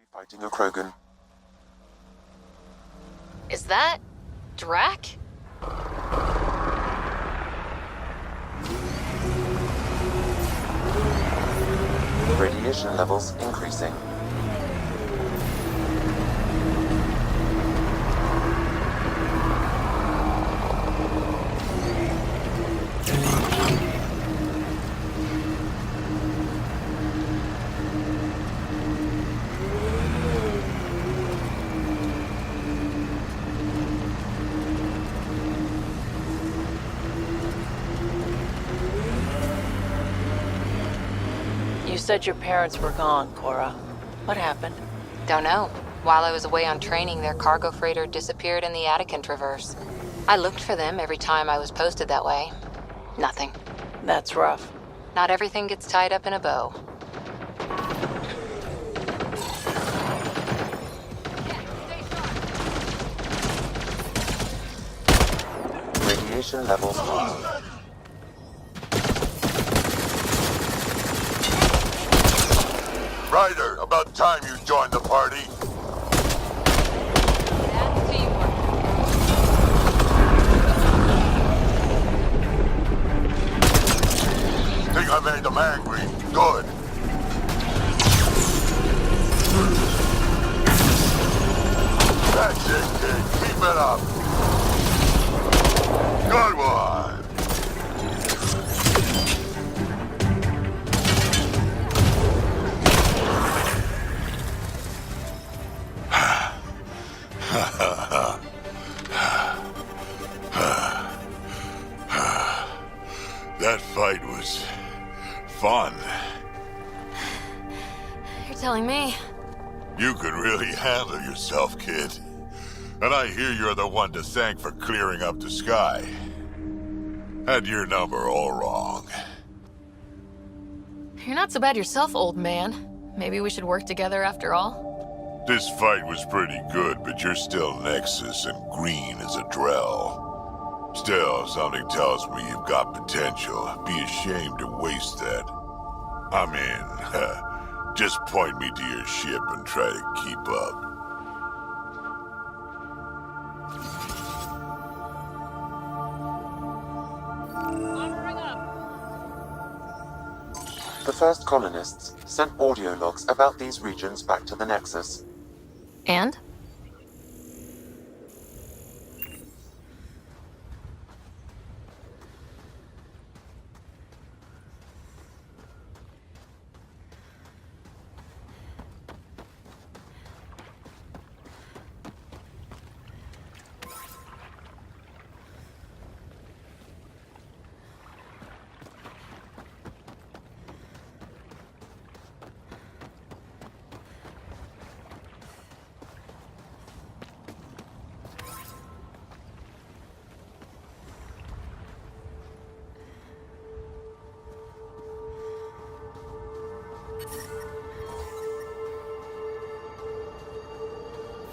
Fighting a Krogan. Is that Drac? Radiation levels increasing. You said your parents were gone, Cora. What happened? Don't know. While I was away on training, their cargo freighter disappeared in the Attican Traverse. I looked for them every time I was posted that way. Nothing. That's rough. Not everything gets tied up in a bow. Radiation levels high. Ryder, about time you joined the party. That's teamwork. Think I made them angry. Good. That's it, kid. Keep it up. Good one. That fight was fun. You're telling me. You could really handle yourself, kid. And I hear you're the one to thank for clearing up the sky. Had your number all wrong. You're not so bad yourself, old man. Maybe we should work together after all? This fight was pretty good, but you're still Nexus and green as a Drell. Still, something tells me you've got potential. Be ashamed to waste that. I mean, just point me to your ship and try to keep up. The first colonists sent audio logs about these regions back to the Nexus. And?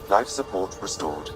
Life support restored.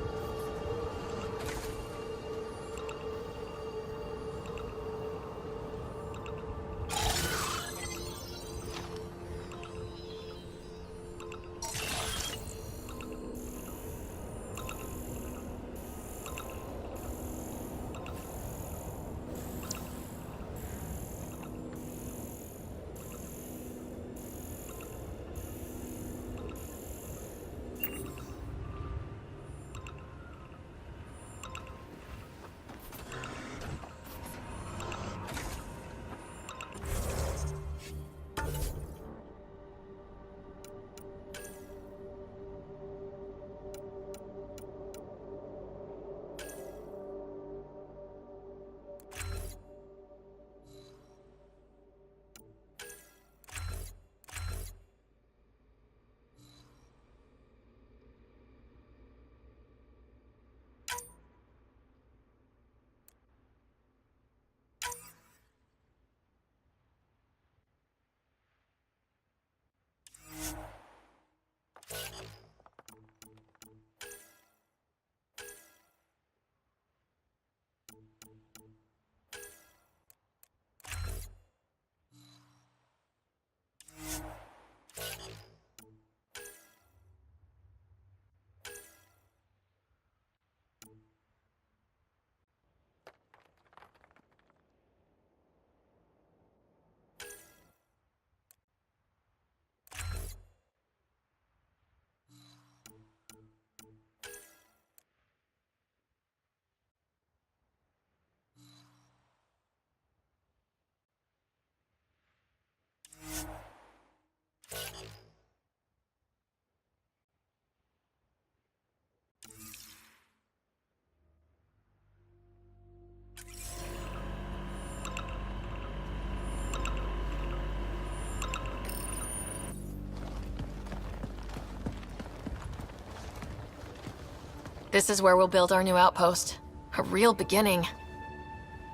This is where we'll build our new outpost. A real beginning.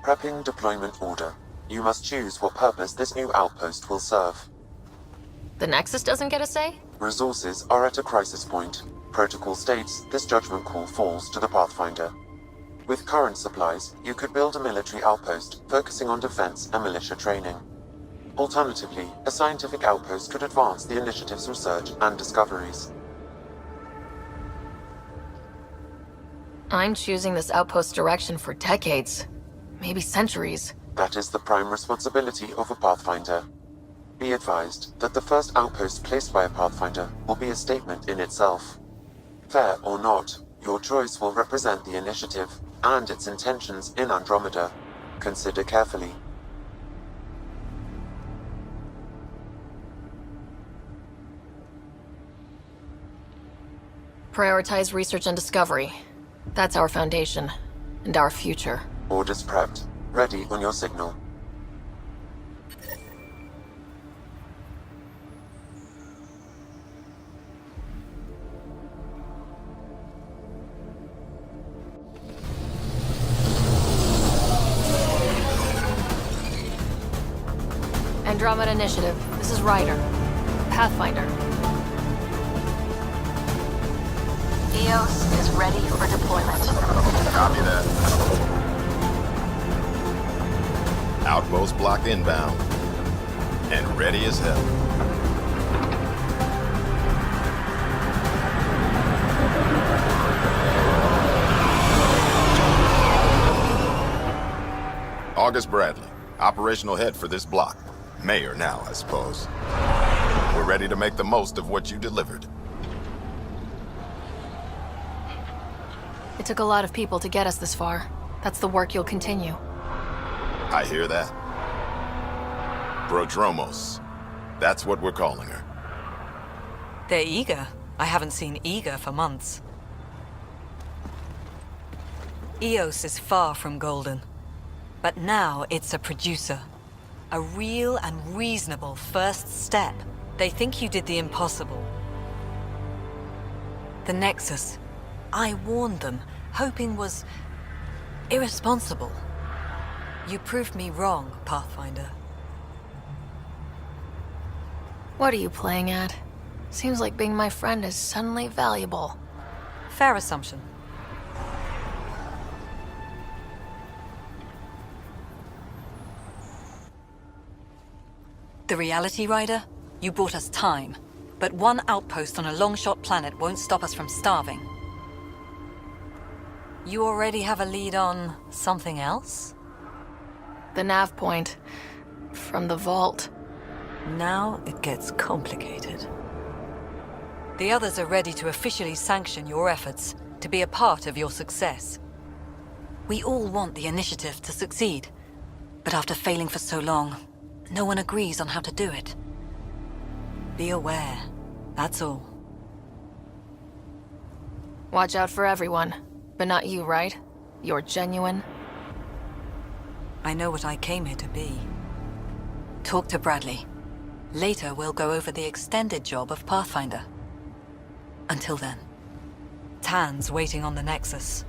Prepping deployment order. You must choose what purpose this new outpost will serve. The Nexus doesn't get a say? Resources are at a crisis point. Protocol states this judgment call falls to the Pathfinder. With current supplies, you could build a military outpost focusing on defense and militia training. Alternatively, a scientific outpost could advance the initiative's research and discoveries. I'm choosing this outpost's direction for decades. Maybe centuries. That is the prime responsibility of a Pathfinder. Be advised that the first outpost placed by a Pathfinder will be a statement in itself. Fair or not, your choice will represent the initiative and its intentions in Andromeda. Consider carefully. Prioritize research and discovery. That's our foundation, and our future. Orders prepped. Ready on your signal. Andromeda Initiative. This is Ryder. Pathfinder. Eos is ready for deployment. Copy that. Outpost block inbound. And ready as hell. August Bradley, operational head for this block. Mayor now, I suppose. We're ready to make the most of what you delivered. It took a lot of people to get us this far. That's the work you'll continue. I hear that. Prodromos. That's what we're calling her. They're eager. I haven't seen eager for months. Eos is far from golden. But now it's a producer. A real and reasonable first step. They think you did the impossible. The Nexus. I warned them, hoping was irresponsible. You proved me wrong, Pathfinder. What are you playing at? Seems like being my friend is suddenly valuable. Fair assumption. The reality, Ryder? You brought us time. But one outpost on a long-shot planet won't stop us from starving. You already have a lead on something else? The nav point. From the vault. Now it gets complicated. The others are ready to officially sanction your efforts, to be a part of your success. We all want the initiative to succeed, but after failing for so long, no one agrees on how to do it. Be aware, that's all. Watch out for everyone. But not you, right? You're genuine. I know what I came here to be. Talk to Bradley. Later, we'll go over the extended job of Pathfinder. Until then, Tan's waiting on the Nexus.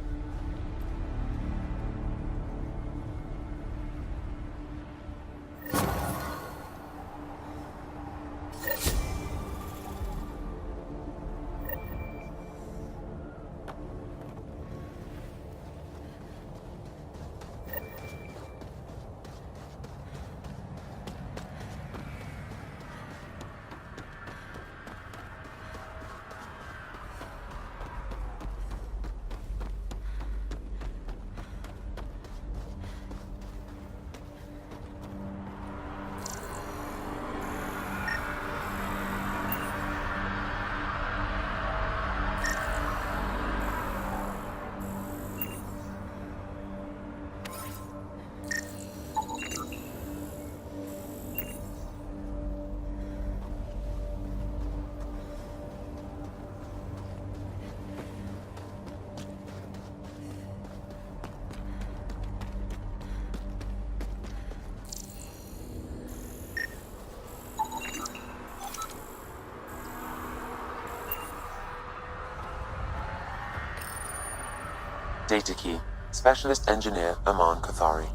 Data key. Specialist Engineer Aman Kathari.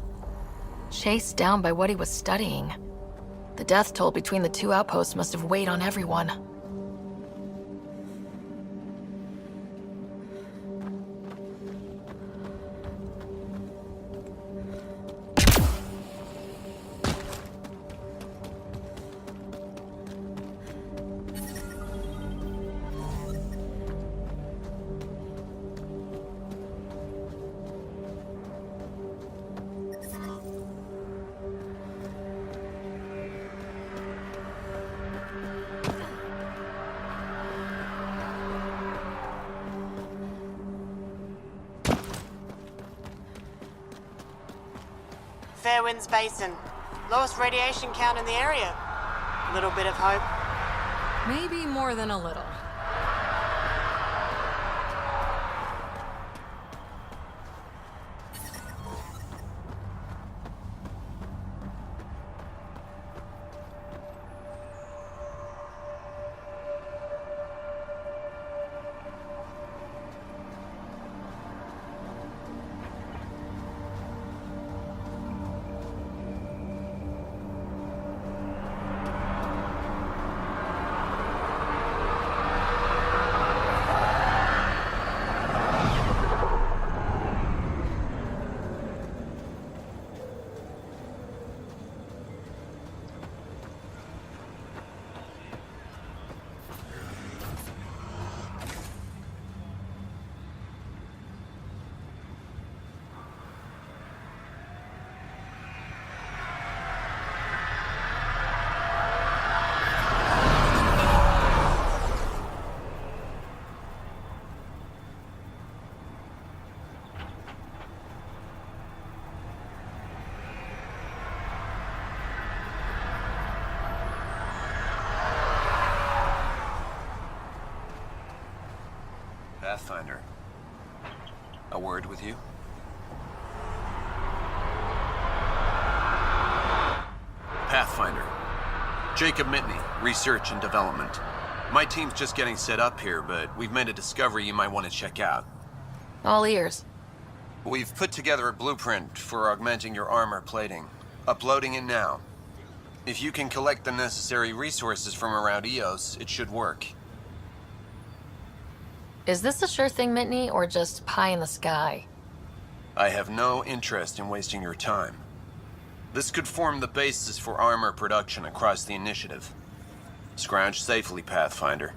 Chased down by what he was studying. The death toll between the two outposts must have weighed on everyone. Fairwinds Basin. Lowest radiation count in the area. Little bit of hope. Maybe more than a little. Pathfinder. A word with you? Pathfinder. Jacob Mitney, Research and Development. My team's just getting set up here, but we've made a discovery you might want to check out. All ears. We've put together a blueprint for augmenting your armor plating. Uploading it now. If you can collect the necessary resources from around Eos, it should work. Is this a sure thing, Mitney, or just pie in the sky? I have no interest in wasting your time. This could form the basis for armor production across the initiative. Scrounge safely, Pathfinder.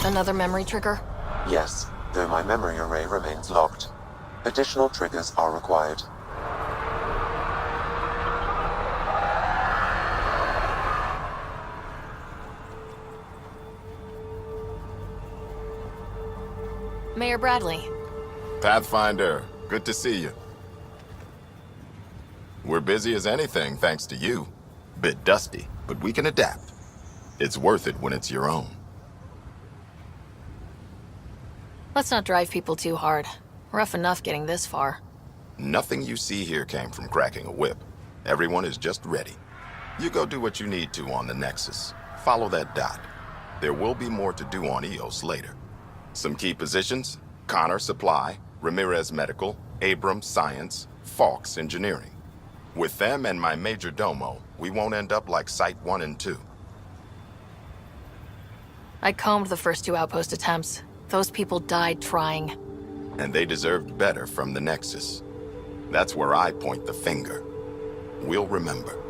Another memory trigger? Yes, though my memory array remains locked. Additional triggers are required. Mayor Bradley. Pathfinder, good to see you. We're busy as anything, thanks to you. Bit dusty, but we can adapt. It's worth it when it's your own. Let's not drive people too hard. Rough enough getting this far. Nothing you see here came from cracking a whip. Everyone is just ready. You go do what you need to on the Nexus. Follow that dot. There will be more to do on Eos later. Some key positions: Connor Supply, Ramirez Medical, Abrams Science, Fawkes Engineering. With them and my major domo, we won't end up like Site 1 and 2. I combed the first 2 outpost attempts. Those people died trying. And they deserved better from the Nexus. That's where I point the finger. We'll remember.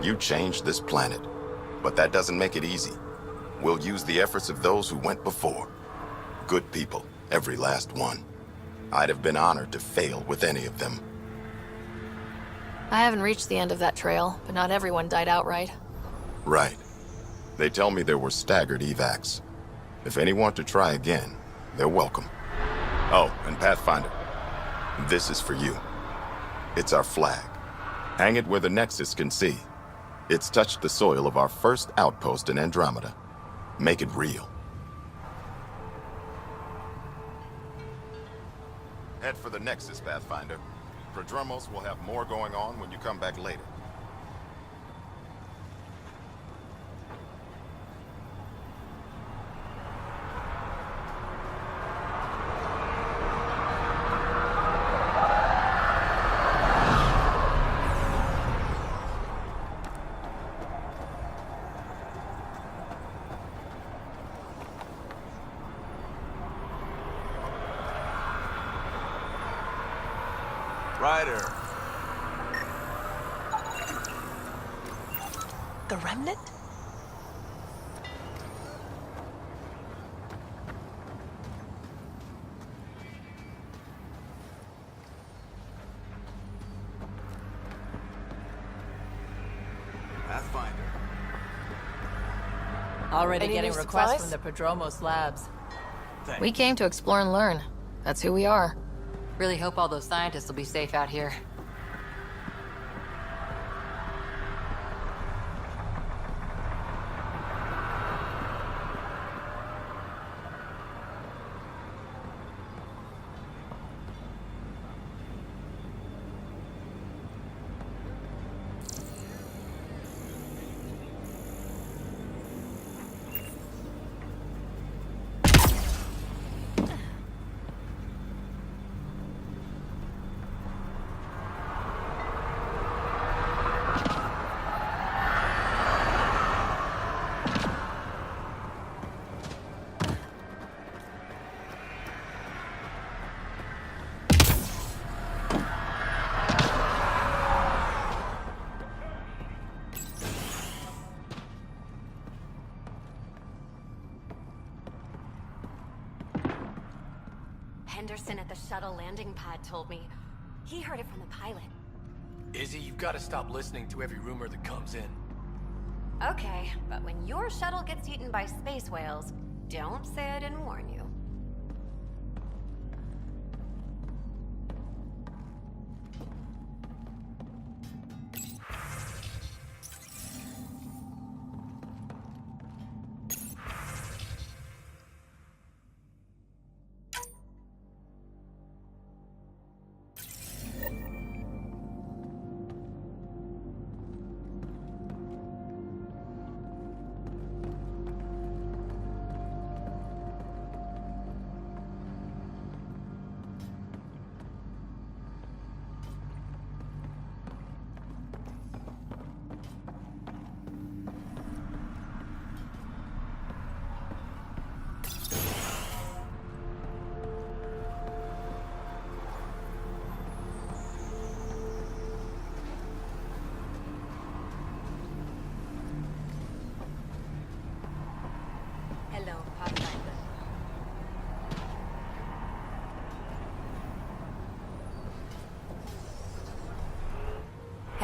You changed this planet, but that doesn't make it easy. We'll use the efforts of those who went before. Good people, every last one. I'd have been honored to fail with any of them. I haven't reached the end of that trail, but not everyone died outright. Right. They tell me there were staggered evacs. If any want to try again, they're welcome. Oh, and Pathfinder, this is for you. It's our flag. Hang it where the Nexus can see. It's touched the soil of our first outpost in Andromeda. Make it real. Head for the Nexus, Pathfinder. Prodromos will have more going on when you come back later. Ryder. The Remnant? Pathfinder. Already Any getting new requests supplies? from the Prodromos labs. Thanks. We came to explore and learn. That's who we are. Really hope all those scientists will be safe out here. Henderson at the shuttle landing pad told me. He heard it from the pilot. Izzy, you've got to stop listening to every rumor that comes in. Okay, but when your shuttle gets eaten by space whales, don't say I didn't warn you.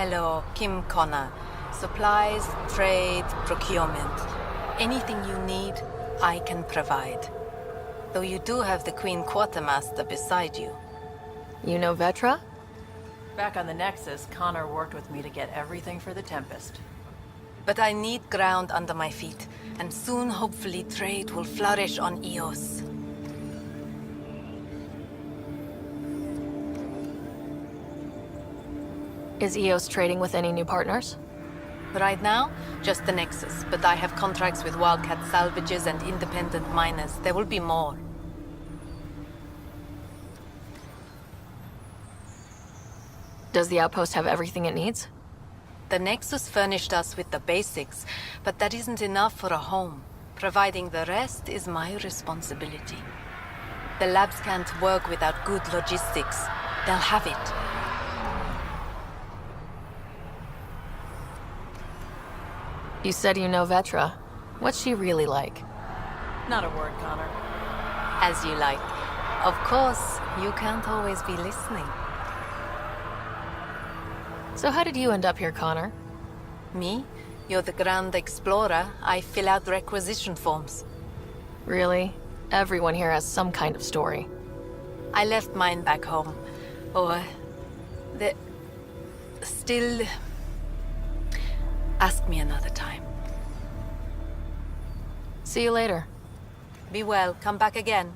Hello, Kim Connor. Supplies, trade, procurement. Anything you need, I can provide. Though you do have the Queen Quartermaster beside you. You know Vetra? Back on the Nexus, Connor worked with me to get everything for the Tempest. But I need ground under my feet, and soon, hopefully, trade will flourish on Eos. Is Eos trading with any new partners? Right now, just the Nexus, but I have contracts with Wildcat salvages and independent miners. There will be more. Does the outpost have everything it needs? The Nexus furnished us with the basics, but that isn't enough for a home. Providing the rest is my responsibility. The labs can't work without good logistics. They'll have it. You said you know Vetra. What's she really like? Not a word, Connor. As you like. Of course, you can't always be listening. So how did you end up here, Connor? Me? You're the Grand Explorer. I fill out requisition forms. Really? Everyone here has some kind of story. I left mine back home. Or... Still... Ask me another time. See you later. Be well. Come back again.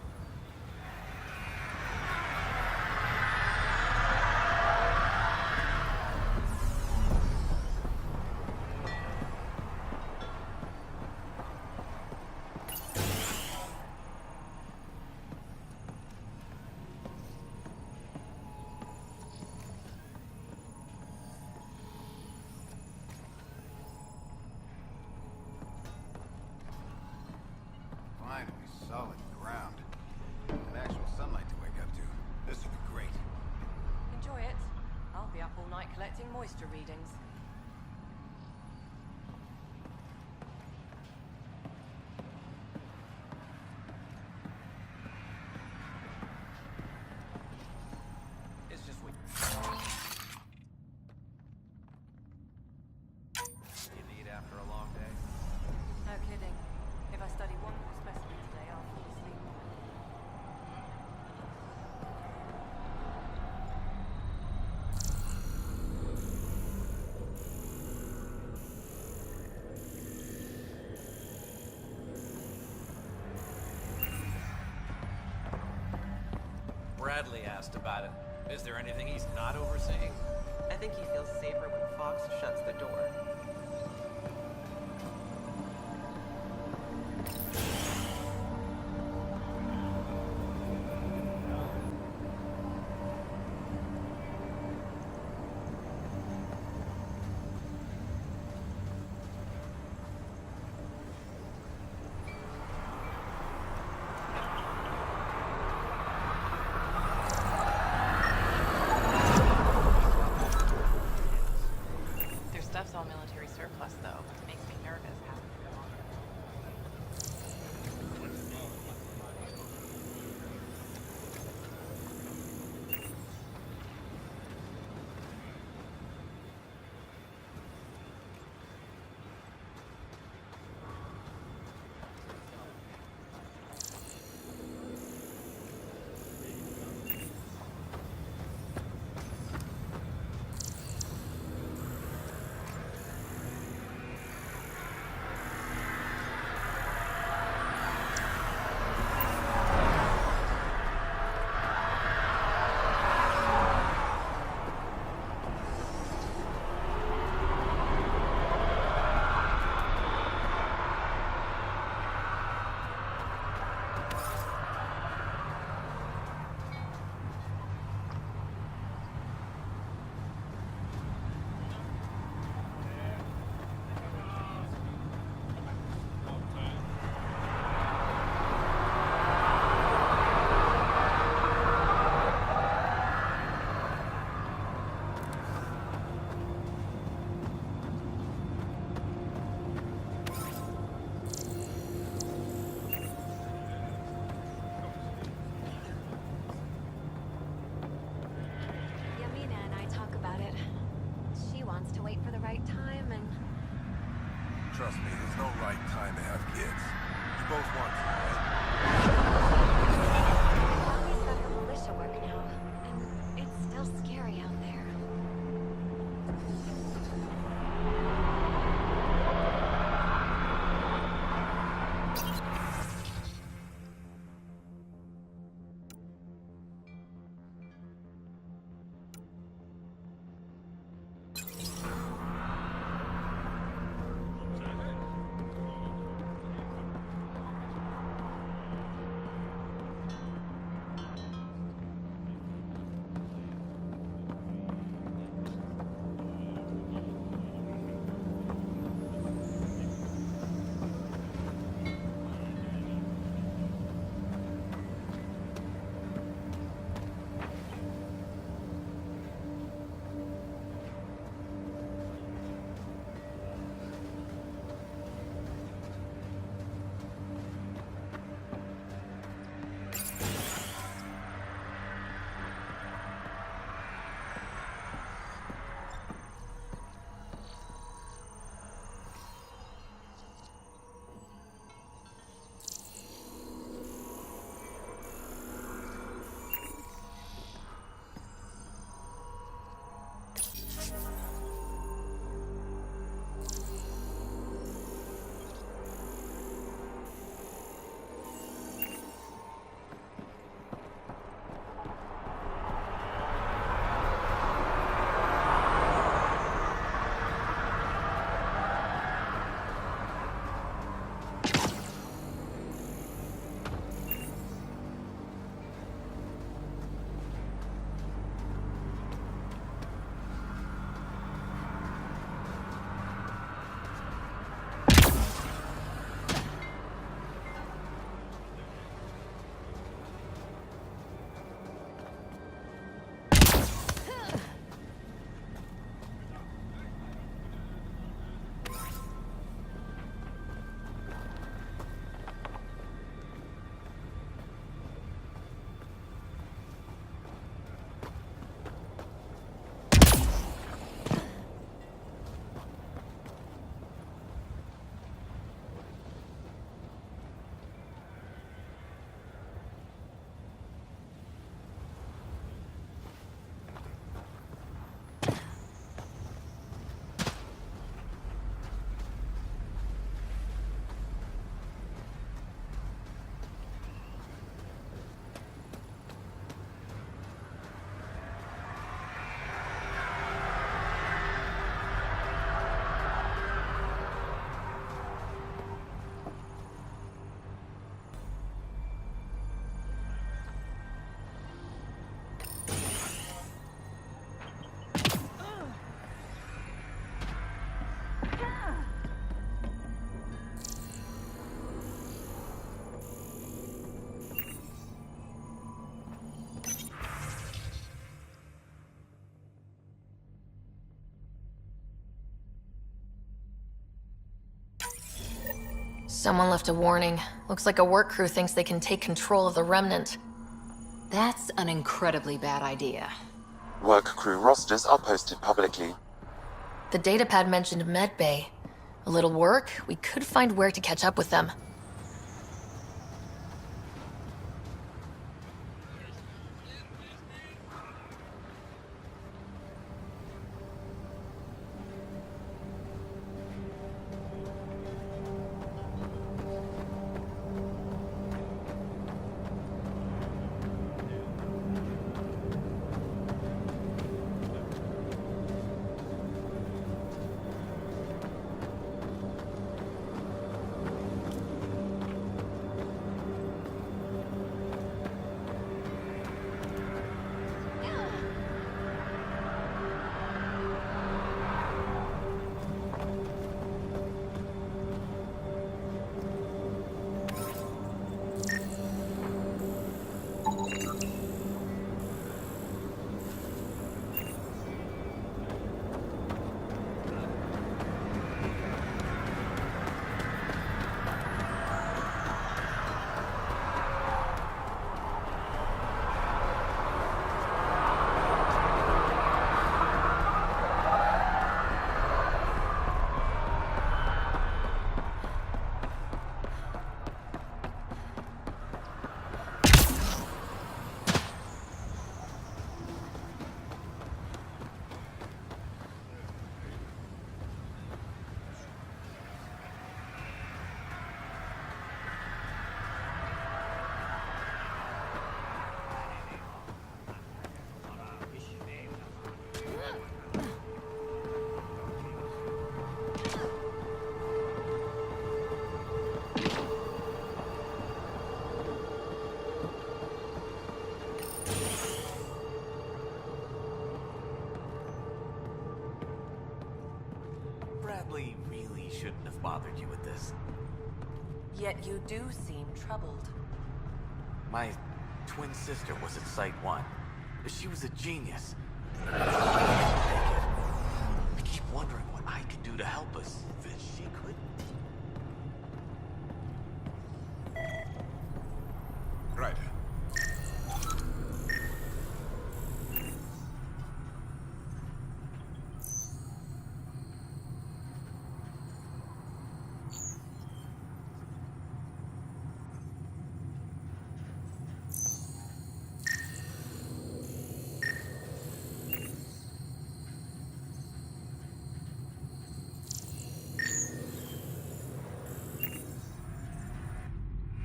Finally, solid ground. And actual sunlight to wake up to. This will be great. Enjoy it. I'll be up all night collecting moisture readings. It's just we. You need after a long day? No kidding. If I study one more specimen today, I'll fall asleep. Bradley asked about it. Is there anything he's not overseeing? I think he feels safer when Fox shuts the door. Their stuff's all military no right time to have kids. You both want to, right? Chloe's got her militia work now, and it's still scary out there. Someone left a warning. Looks like a work crew thinks they can take control of the Remnant. That's an incredibly bad idea. Work crew rosters are posted publicly. The datapad mentioned Medbay. A little work, we could find where to catch up with them. us. Yet you do seem troubled. My twin sister was at Site 1. She was a genius. I keep wondering what I could do to help us, if she could. Right.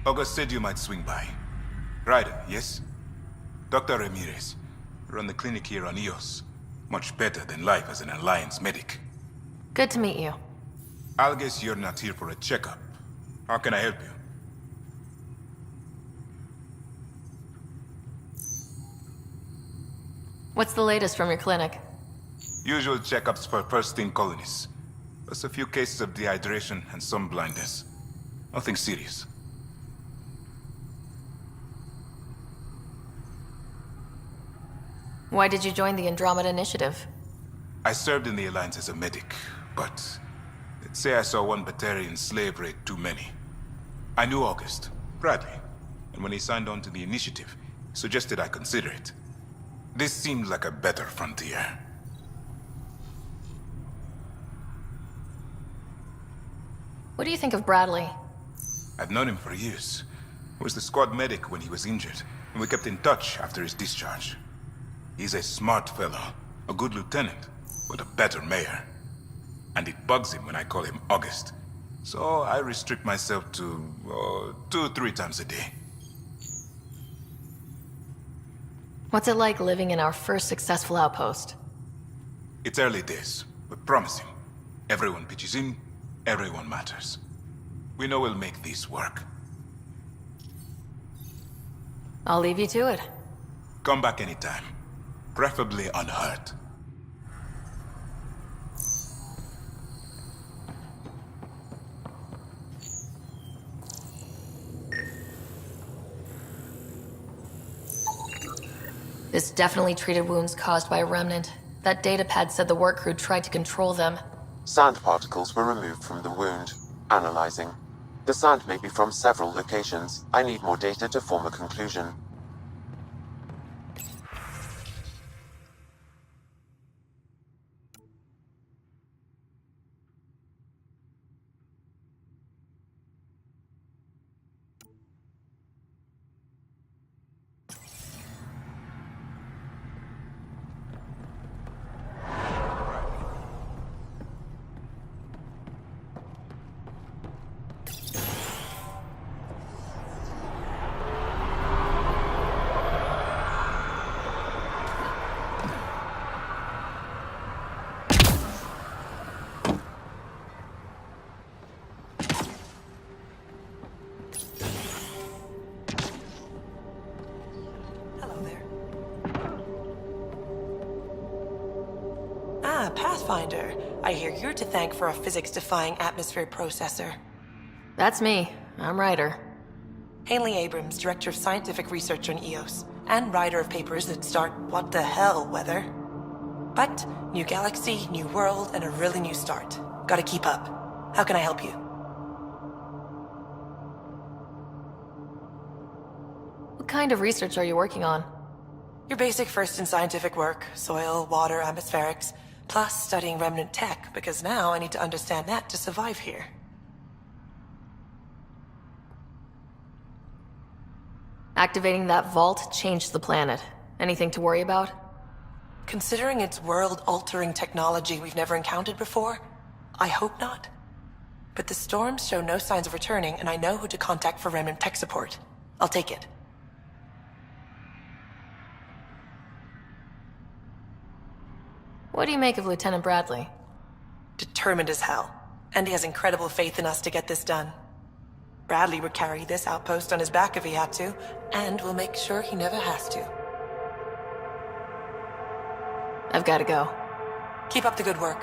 August said you might swing by. Ryder, yes? Dr. Ramirez. Run the clinic here on Eos. Much better than life as an Alliance medic. Good to meet you. I'll guess you're not here for a checkup. How can I help you? What's the latest from your clinic? Usual checkups for first-in colonists. Plus a few cases of dehydration and some blindness. Nothing serious. Why did you join the Andromeda Initiative? I served in the Alliance as a medic, but let's say I saw one Batarian slave raid too many. I knew August, Bradley, and when he signed on to the initiative, he suggested I consider it. This seemed like a better frontier. What do you think of Bradley? I've known him for years. He was the squad medic when he was injured, and we kept in touch after his discharge. He's a smart fellow, a good lieutenant, but a better mayor. And it bugs him when I call him August. So I restrict myself to 2-3 times a day. What's it like living in our first successful outpost? It's early days, but promising. Everyone pitches in, everyone matters. We know we'll make this work. I'll leave you to it. Come back anytime. Preferably unhurt. This definitely treated wounds caused by a Remnant. That datapad said the work crew tried to control them. Sand particles were removed from the wound. Analyzing. The sand may be from several locations. I need more data to form a conclusion. Pathfinder. I hear you're to thank for a physics-defying atmosphere processor. That's me. I'm Ryder. Haley Abrams, Director of Scientific Research on Eos, and writer of papers that start what the hell weather. But, new galaxy, new world, and a really new start. Gotta keep up. How can I help you? What kind of research are you working on? Your basic first in scientific work, soil, water, atmospherics, plus studying Remnant tech, because now I need to understand that to survive here. Activating that vault changed the planet. Anything to worry about? Considering it's world-altering technology we've never encountered before, I hope not. But the storms show no signs of returning, and I know who to contact for Remnant tech support. I'll take it. What do you make of Lieutenant Bradley? Determined as hell. And he has incredible faith in us to get this done. Bradley would carry this outpost on his back if he had to, and we'll make sure he never has to. I've got to go. Keep up the good work.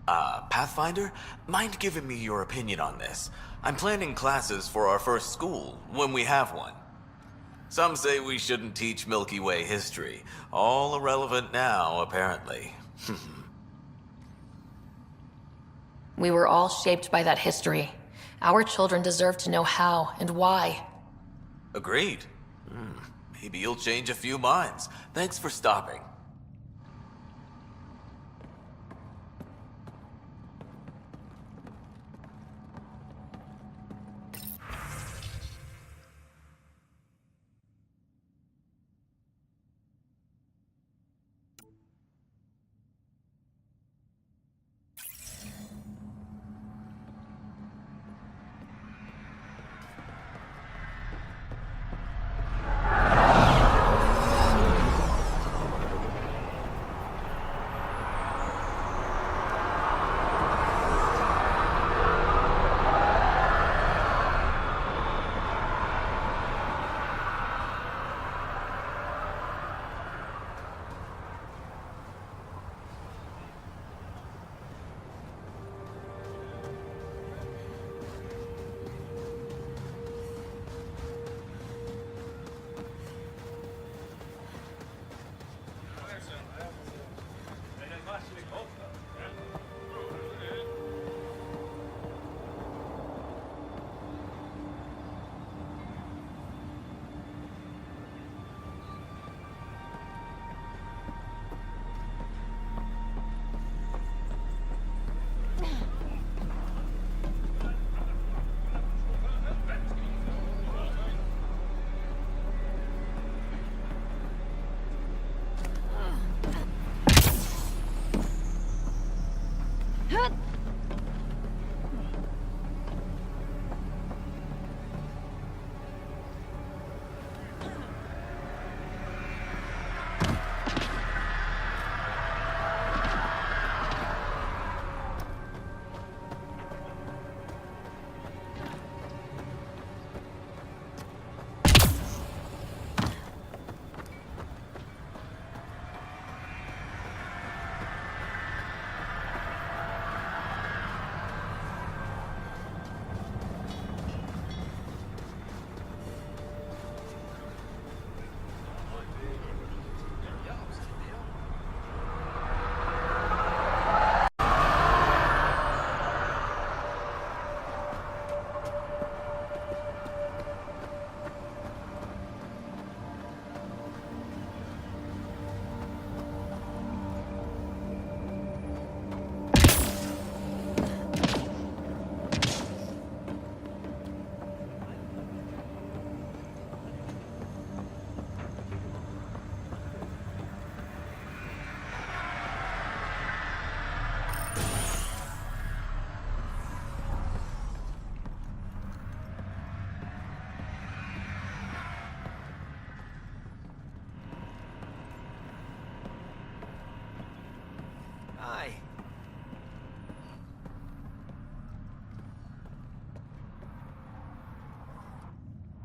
Pathfinder? Mind giving me your opinion on this? I'm planning classes for our first school, when we have one. Some say we shouldn't teach Milky Way history. All irrelevant now, apparently. We were all shaped by that history. Our children deserve to know how and why. Agreed. Maybe you'll change a few minds. Thanks for stopping.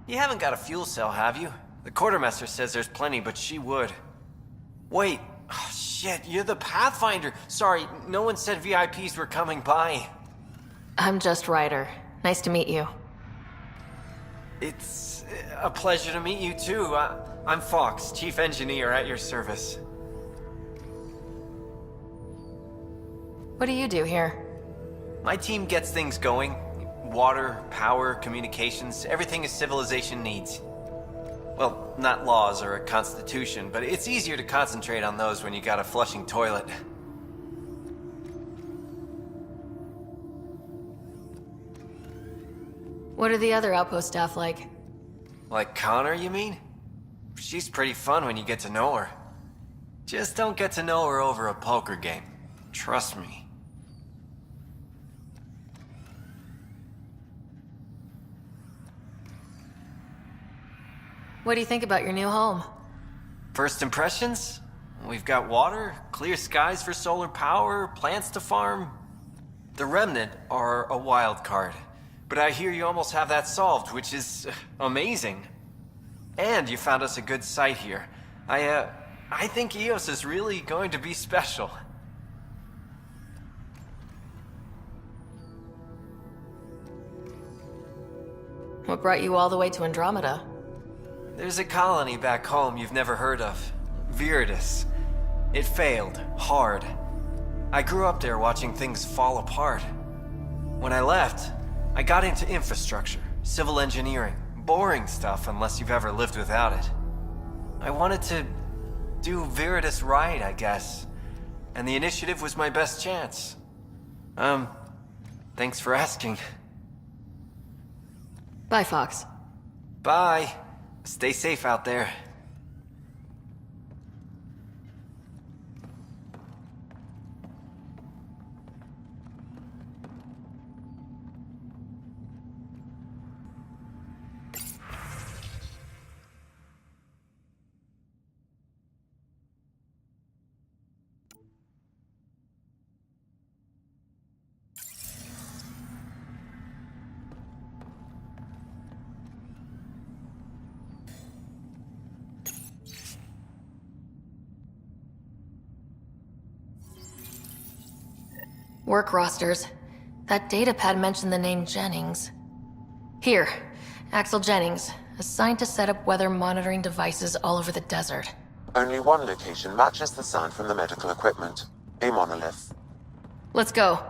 You haven't got a fuel cell, have you? The quartermaster says there's plenty, but she would. Wait. Oh, shit, you're the Pathfinder. Sorry, no one said VIPs were coming by. I'm just Ryder. Nice to meet you. It's a pleasure to meet you, too. I'm Fox, Chief Engineer at your service. What do you do here? My team gets things going. Water, power, communications, everything a civilization needs. Well, not laws or a constitution, but it's easier to concentrate on those when you got a flushing toilet. What are the other outpost staff like? Like Connor, you mean? She's pretty fun when you get to know her. Just don't get to know her over a poker game. Trust me. What do you think about your new home? First impressions? We've got water, clear skies for solar power, plants to farm. The Remnant are a wild card, but I hear you almost have that solved, which is amazing. And you found us a good site here. I think Eos is really going to be special. What brought you all the way to Andromeda? There's a colony back home you've never heard of. Viridis. It failed. Hard. I grew up there watching things fall apart. When I left, I got into infrastructure, civil engineering. Boring stuff unless you've ever lived without it. I wanted to do Viridis right, I guess. And the initiative was my best chance. Thanks for asking. Bye, Fox. Bye. Stay safe out there. Work rosters. That datapad mentioned the name Jennings. Here, Axel Jennings, assigned to set up weather monitoring devices all over the desert. Only one location matches the sound from the medical equipment. A monolith. Let's go.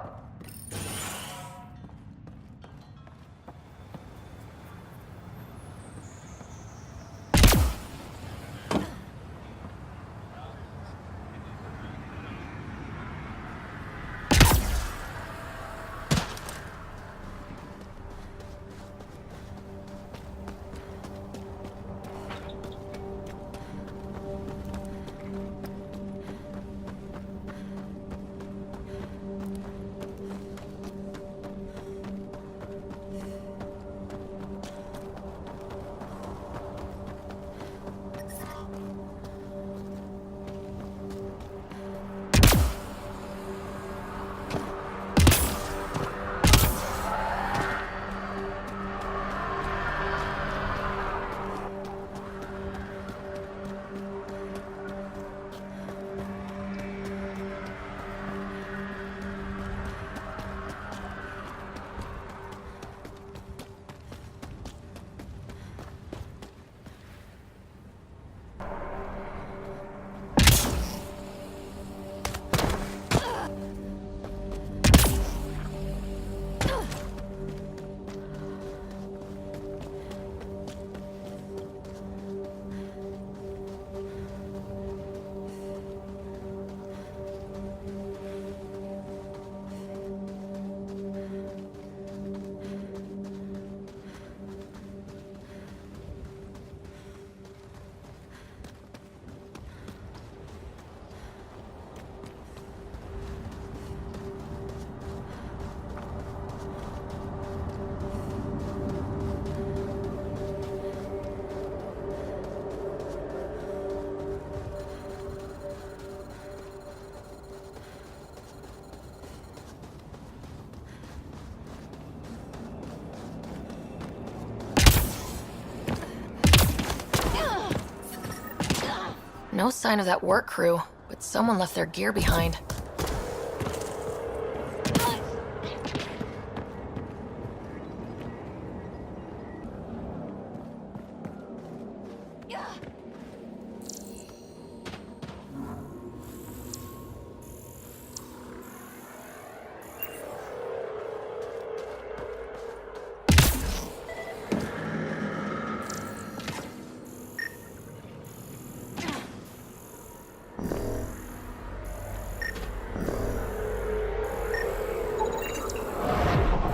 No sign of that work crew, but someone left their gear behind.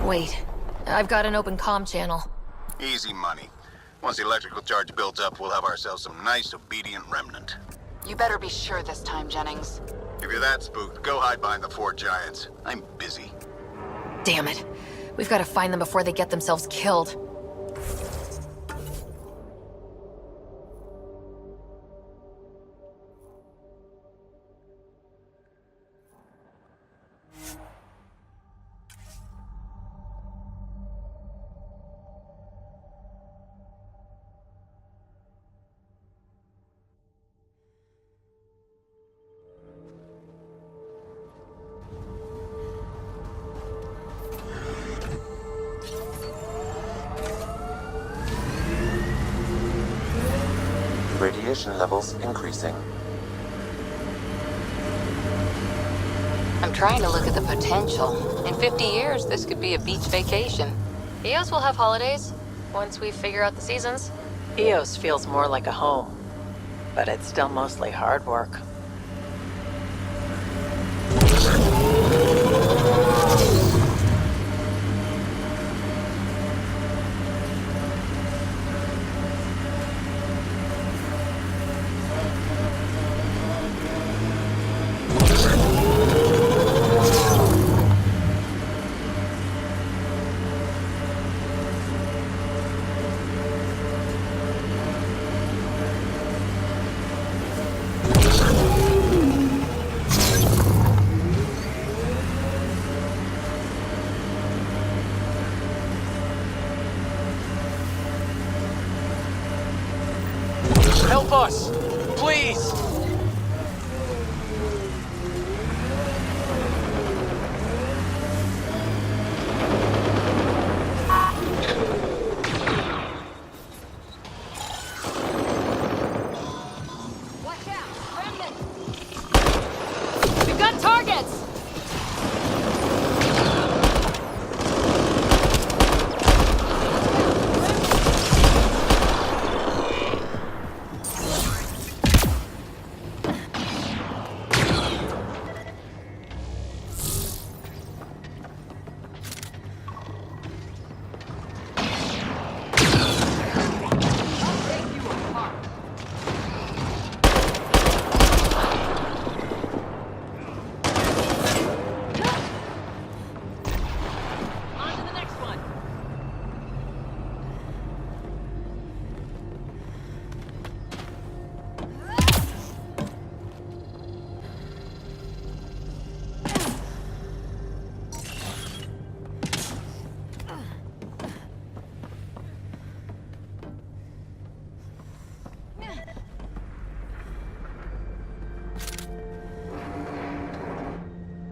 Wait, I've got an open comm channel. Easy money. Once the electrical charge builds up, we'll have ourselves some nice, obedient remnant. You better be sure this time, Jennings. If you're that spooked, go hide behind the four giants. I'm busy. Damn it. We've got to find them before they get themselves killed. Radiation levels increasing. I'm trying to look at the potential. In 50 years, this could be a beach vacation. Eos will have holidays once we figure out the seasons. Eos feels more like a home, but it's still mostly hard work. Help us! Please! Watch out! Remnant! We've got targets!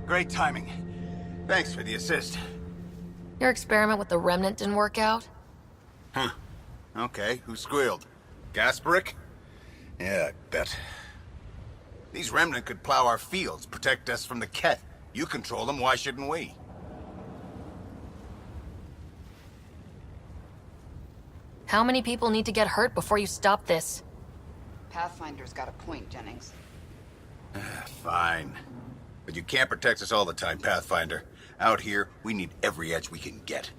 Great timing. Thanks for the assist. Your experiment with the Remnant didn't work out? Huh. Okay, who squealed? Gasbrick? Yeah, I bet. These Remnant could plow our fields, protect us from the Ket. You control them, why shouldn't we? How many people need to get hurt before you stop this? Pathfinder's got a point, Jennings. Fine. But you can't protect us all the time, Pathfinder. Out here, we need every edge we can get.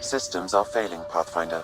Systems are failing, Pathfinder.